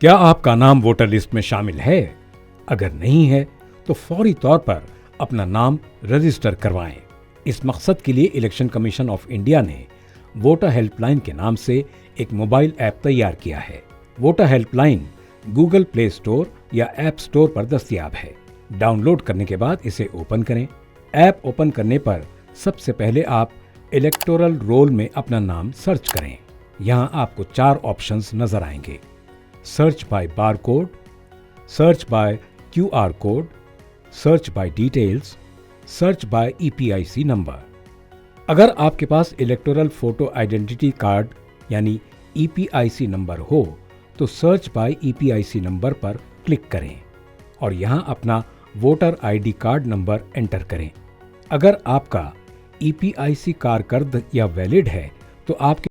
क्या आपका नाम वोटर लिस्ट में शामिल है? अगर नहीं है तो फौरी तौर पर अपना नाम रजिस्टर करवाएं। इस मकसद के लिए इलेक्शन कमीशन ऑफ इंडिया ने वोटर हेल्पलाइन के नाम से एक मोबाइल ऐप तैयार किया है। Voter helpline Google play store या ऐप स्टोर पर दस्तयाब है। डाउनलोड करने के बाद इसे ओपन करें। ऐप ओपन करने पर सबसे पहले आप इलेक्टोरल रोल में अपना नाम सर्च करें। यहाँ आपको 4 ऑप्शंस नजर आएंगे: search by barcode, search by QR code, search by details, search by EPIC number. अगर आपके पास इलेक्टोरल फोटो आइडेंटिटी कार्ड यानी EPIC नंबर हो तो सर्च बाय EPIC नंबर पर क्लिक करें और यहां अपना voter ID card number enter करें। अगर आपका EPIC कारकर्द या वैलिड है तो आपके